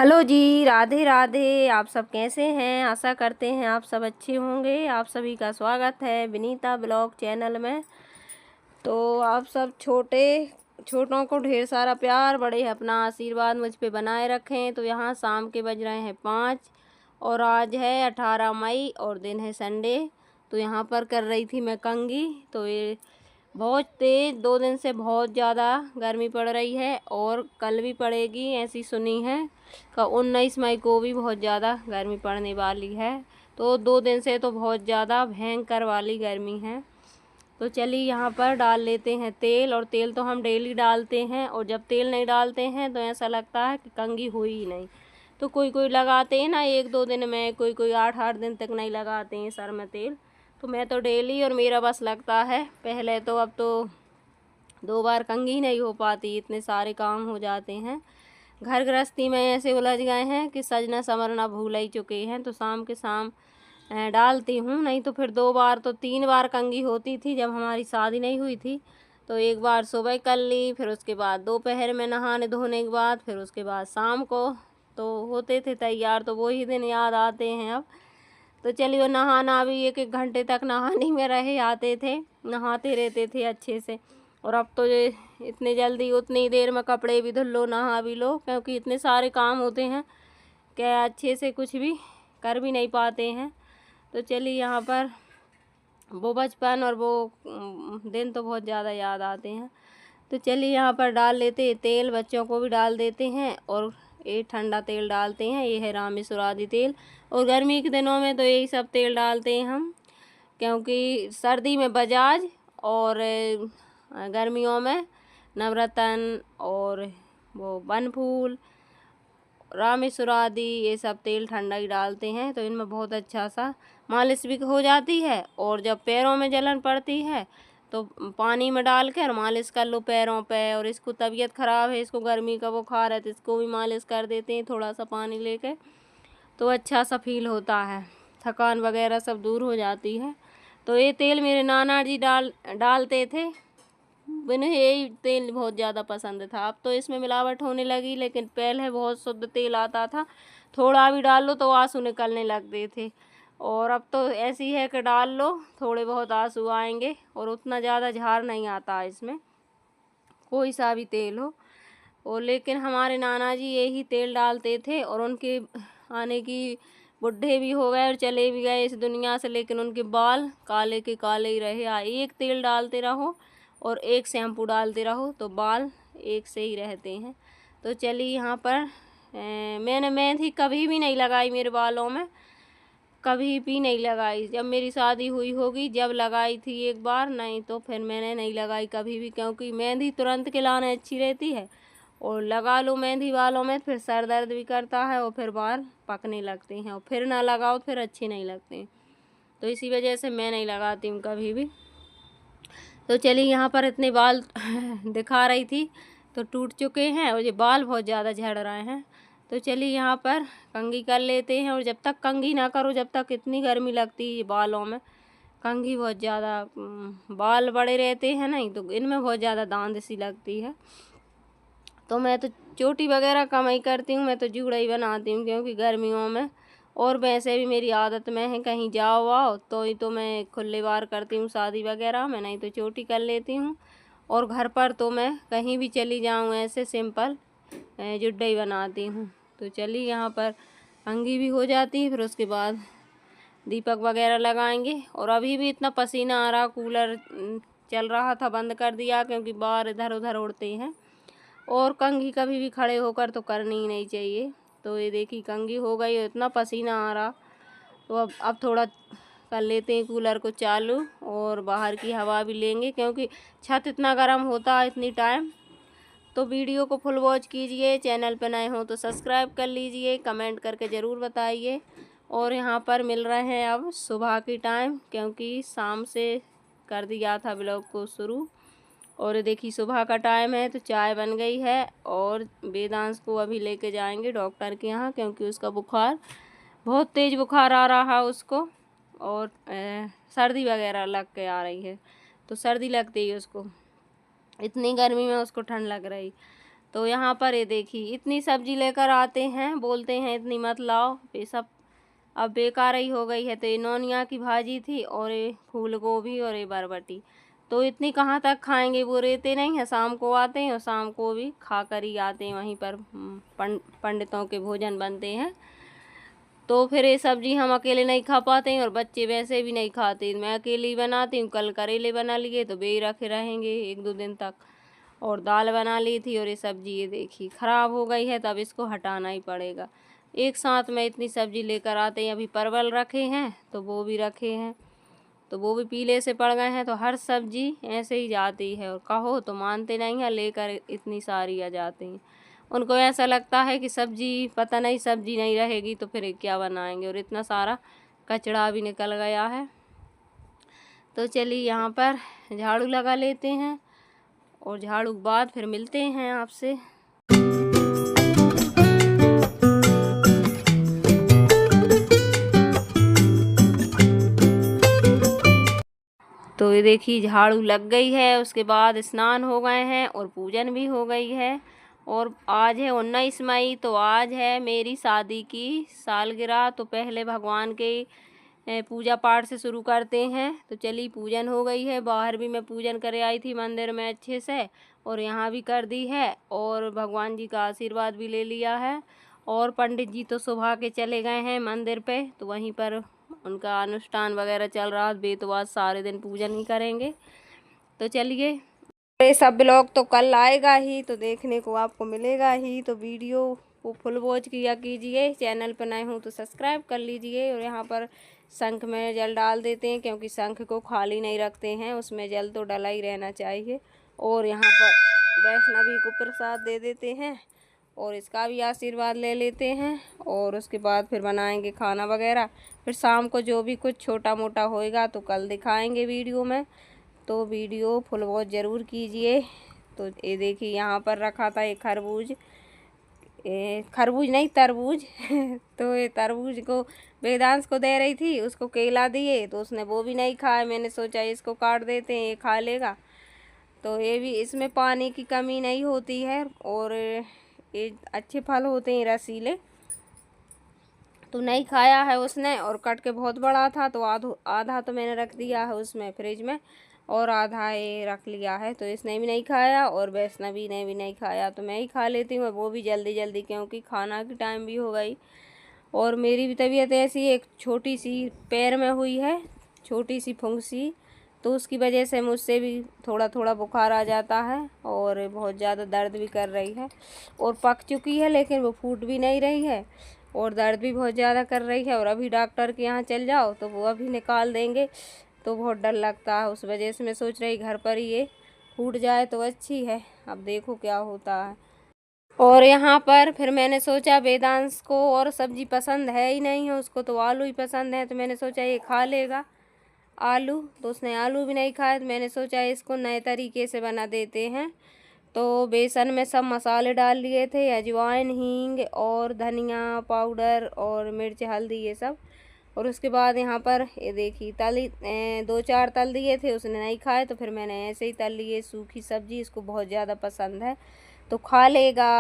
Hello जी, राधे राधे। आप सब कैसे हैं? आशा करते हैं आप सब अच्छे होंगे। आप सभी का स्वागत है विनीता ब्लॉग चैनल में। तो आप सब छोटों को ढेर सारा प्यार, बड़े अपना आशीर्वाद मुझ पे बनाए रखें। तो यहाँ शाम के बज रहे हैं 5 और आज है 18 मई और दिन है संडे। तो यहाँ पर कर रही थी मैं कंघी। तो ये बहुत तेज़ 2 दिन से बहुत ज़्यादा गर्मी पड़ रही है और कल भी पड़ेगी, ऐसी सुनी है। 19 मई को भी बहुत ज़्यादा गर्मी पड़ने वाली है। तो 2 दिन से तो बहुत ज़्यादा भयंकर वाली गर्मी है। तो चलिए यहाँ पर डाल लेते हैं तेल। और तेल तो हम डेली डालते हैं, और जब तेल नहीं डालते हैं तो ऐसा लगता है कि कंघी हुई ही नहीं। तो कोई कोई लगाते हैं ना 1-2 दिन में, कोई कोई 8-8 दिन तक नहीं लगाते हैं सर में तेल। तो मैं तो डेली, और मेरा बस लगता है पहले तो, अब तो 2 बार कंघी नहीं हो पाती, इतने सारे काम हो जाते हैं। घर गृहस्थी में ऐसे उलझ गए हैं कि सजना संवरना भूल ही चुके हैं। तो शाम के शाम डालती हूँ, नहीं तो फिर 2 बार तो 3 बार कंघी होती थी जब हमारी शादी नहीं हुई थी। तो एक बार सुबह कर ली, फिर उसके बाद दोपहर में नहाने धोने के बाद, फिर उसके बाद शाम को तो होते थे तैयार। तो वही दिन याद आते हैं अब। तो चलिए, नहाना भी 1-1 घंटे तक नहाने में रहे आते थे, नहाते रहते थे अच्छे से। और अब तो ये इतनी जल्दी उतनी देर में कपड़े भी धुल लो, नहा भी लो, क्योंकि इतने सारे काम होते हैं क्या अच्छे से कुछ भी कर भी नहीं पाते हैं। तो चलिए यहाँ पर वो बचपन और वो दिन तो बहुत ज़्यादा याद आते हैं। तो चलिए यहाँ पर डाल लेते हैं तेल, बच्चों को भी डाल देते हैं। और ये ठंडा तेल डालते हैं, ये है रामेश्वरादी तेल। और गर्मी के दिनों में तो यही सब तेल डालते हैं हम, क्योंकि सर्दी में बजाज और गर्मियों में नवरत्न और वो बनफूल, रामेश्वरादी, ये सब तेल ठंडा ही डालते हैं। तो इनमें बहुत अच्छा सा मालिश भी हो जाती है। और जब पैरों में जलन पड़ती है तो पानी में डाल कर मालिश कर लो पैरों पे। और इसको तबीयत ख़राब है, इसको गर्मी का बुखार है, तो इसको भी मालिश कर देते हैं थोड़ा सा पानी लेकर। तो अच्छा सा फील होता है, थकान वगैरह सब दूर हो जाती है। तो ये तेल मेरे नाना जी डालते थे, उन्हें यही तेल बहुत ज़्यादा पसंद था। अब तो इसमें मिलावट होने लगी, लेकिन पहले बहुत शुद्ध तेल आता था। थोड़ा भी डाल लो तो आंसू निकलने लगते थे। और अब तो ऐसी है कि डाल लो थोड़े बहुत आंसू आएंगे, और उतना ज़्यादा झार नहीं आता इसमें, कोई सा भी तेल हो। और लेकिन हमारे नाना जी यही तेल डालते थे, और उनके आने की, बुढ़े भी हो गए और चले भी गए इस दुनिया से, लेकिन उनके बाल काले के काले ही रहे। एक तेल डालते रहो और एक शैम्पू डालते रहो तो बाल एक से ही रहते हैं। तो चलिए यहाँ पर मैंने मेहंदी कभी भी नहीं लगाई मेरे बालों में, कभी भी नहीं लगाई। जब मेरी शादी हुई होगी जब लगाई थी एक बार, नहीं तो फिर मैंने नहीं लगाई कभी भी, क्योंकि मेहंदी तुरंत के लाने अच्छी रहती है, और लगा लो मेहंदी बालों में फिर सर दर्द भी करता है और फिर बाल पकने लगते हैं, और फिर ना लगाओ फिर अच्छे नहीं लगते हैं। तो इसी वजह से मैं नहीं लगाती हूँ कभी भी। तो चलिए यहाँ पर इतने बाल दिखा रही थी तो टूट चुके हैं, और ये बाल बहुत ज़्यादा झड़ रहे हैं। तो चलिए यहाँ पर कंघी कर लेते हैं। और जब तक कंघी ना करो जब तक इतनी गर्मी लगती है बालों में, कंघी बहुत ज़्यादा, बाल बड़े रहते हैं नहीं तो इनमें बहुत ज़्यादा दांद सी लगती है। तो मैं तो चोटी वगैरह कम ही करती हूँ, मैं तो जूड़ा ही बनाती हूँ, क्योंकि गर्मियों में, और वैसे भी मेरी आदत में है कहीं जाओ आओ तो ही तो मैं खुले बार करती हूँ शादी वगैरह में, नहीं तो चोटी कर लेती हूँ। और घर पर तो मैं कहीं भी चली जाऊँ ऐसे सिंपल जुड्डा ही बनाती हूँ। तो चलिए यहाँ पर कंघी भी हो जाती है, फिर उसके बाद दीपक वगैरह लगाएंगे। और अभी भी इतना पसीना आ रहा, कूलर चल रहा था बंद कर दिया, क्योंकि बाहर इधर उधर उड़ते हैं। और कंघी कभी भी खड़े होकर तो करनी ही नहीं चाहिए। तो ये देखिए कंघी हो गई और इतना पसीना आ रहा। तो अब थोड़ा कर लेते हैं कूलर को चालू, और बाहर की हवा भी लेंगे, क्योंकि छत इतना गर्म होता है इतनी टाइम। तो वीडियो को फुल वॉच कीजिए, चैनल पर नए हो तो सब्सक्राइब कर लीजिए, कमेंट करके ज़रूर बताइए। और यहाँ पर मिल रहे हैं अब सुबह की टाइम, क्योंकि शाम से कर दिया था ब्लॉग को शुरू। और देखिए सुबह का टाइम है, तो चाय बन गई है। और वेदांश को अभी लेके जाएंगे डॉक्टर के यहाँ, क्योंकि उसका बुखार, बहुत तेज़ बुखार आ रहा है उसको, और सर्दी वगैरह लग के आ रही है। तो सर्दी लगती है उसको, इतनी गर्मी में उसको ठंड लग रही। तो यहाँ पर ये देखिए इतनी सब्जी लेकर आते हैं, बोलते हैं इतनी मत लाओ, ये सब अब बेकार ही हो गई है। तो ये नौनिया की भाजी थी और ये फूल गोभी और ये बरबटी, तो इतनी कहाँ तक खाएंगे, वो रहते नहीं हैं, शाम को आते हैं और शाम को भी खा कर ही आते हैं। वहीं पर पंडितों के भोजन बनते हैं, तो फिर ये सब्जी हम अकेले नहीं खा पाते हैं और बच्चे वैसे भी नहीं खाते। मैं अकेले ही बनाती हूँ। कल करेले बना लिए तो बे रखे रहेंगे 1-2 दिन तक, और दाल बना ली थी और ये सब्जी ये देखिए ख़राब हो गई है, तब इसको हटाना ही पड़ेगा। एक साथ में इतनी सब्जी लेकर आते हैं। अभी परवल रखे हैं तो वो भी रखे हैं, तो वो भी पीले से पड़ गए हैं। तो हर सब्जी ऐसे ही जाती है, और कहो तो मानते नहीं हैं, लेकर इतनी सारी आ जाती हैं। उनको ऐसा लगता है कि सब्जी पता नहीं सब्जी नहीं रहेगी तो फिर क्या बनाएंगे, और इतना सारा कचड़ा भी निकल गया है। तो चलिए यहाँ पर झाड़ू लगा लेते हैं, और झाड़ू के बाद फिर मिलते हैं आपसे। तो ये देखिए झाड़ू लग गई है, उसके बाद स्नान हो गए हैं और पूजन भी हो गई है। और आज है 19 मई, तो आज है मेरी शादी की सालगिरह। तो पहले भगवान के पूजा पाठ से शुरू करते हैं। तो चलिए पूजन हो गई है, बाहर भी मैं पूजन करे आई थी मंदिर में अच्छे से, और यहाँ भी कर दी है, और भगवान जी का आशीर्वाद भी ले लिया है। और पंडित जी तो सुबह के चले गए हैं मंदिर पे, तो वहीं पर उनका अनुष्ठान वगैरह चल रहा है। तो आज सारे दिन पूजन ही करेंगे। तो चलिए, ये सब ब्लॉग तो कल आएगा ही, तो देखने को आपको मिलेगा ही। तो वीडियो को फुल वॉच किया कीजिए, चैनल पर नए हों तो सब्सक्राइब कर लीजिए। और यहाँ पर शंख में जल डाल देते हैं, क्योंकि शंख को खाली नहीं रखते हैं, उसमें जल तो डला ही रहना चाहिए। और यहाँ पर वैष्णवी को प्रसाद दे देते हैं, और इसका भी आशीर्वाद ले लेते हैं। और उसके बाद फिर बनाएंगे खाना वगैरह। फिर शाम को जो भी कुछ छोटा मोटा होएगा तो कल दिखाएंगे वीडियो में, तो वीडियो फुल वॉच ज़रूर कीजिए। तो ये देखिए यहाँ पर रखा था एक खरबूज नहीं तरबूज तो ये तरबूज को वेदांश को दे रही थी, उसको केला दिए तो उसने वो भी नहीं खाया। मैंने सोचा इसको काट देते हैं, ये खा लेगा। तो ये भी, इसमें पानी की कमी नहीं होती है, और ये अच्छे फल होते हैं रसीले। तो नहीं खाया है उसने, और कट के बहुत बड़ा था, तो आधा तो मैंने रख दिया है उसमें फ्रिज में, और आधा ये रख लिया है। तो इसने भी नहीं खाया और वैष्णवी ने भी नहीं खाया, तो मैं ही खा लेती हूँ, वो भी जल्दी जल्दी, क्योंकि खाना की टाइम भी हो गई। और मेरी भी तबीयत ऐसी एक छोटी सी पैर में हुई है, छोटी सी फुंसी, तो उसकी वजह से मुझसे भी थोड़ा थोड़ा बुखार आ जाता है, और बहुत ज़्यादा दर्द भी कर रही है। और पक चुकी है लेकिन वो फूट भी नहीं रही है, और दर्द भी बहुत ज़्यादा कर रही है। और अभी डॉक्टर के यहाँ चल जाओ तो वो अभी निकाल देंगे, तो बहुत डर लगता है। उस वजह से मैं सोच रही घर पर ही ये फूट जाए तो अच्छी है, अब देखो क्या होता है। और यहाँ पर फिर मैंने सोचा वेदांश को और सब्जी पसंद है ही नहीं है, उसको तो आलू ही पसंद है, तो मैंने सोचा ये खा लेगा आलू, तो उसने आलू भी नहीं खाया। तो मैंने सोचा इसको नए तरीके से बना देते हैं। तो बेसन में सब मसाले डाल लिए थे, अजवाइन, हींग और धनिया पाउडर और मिर्च हल्दी ये सब। और उसके बाद यहाँ पर ये देखिए 2-4 तल दिए थे, उसने नहीं खाए, तो फिर मैंने ऐसे ही तल लिए। सूखी सब्जी इसको बहुत ज़्यादा पसंद है, तो खा लेगा।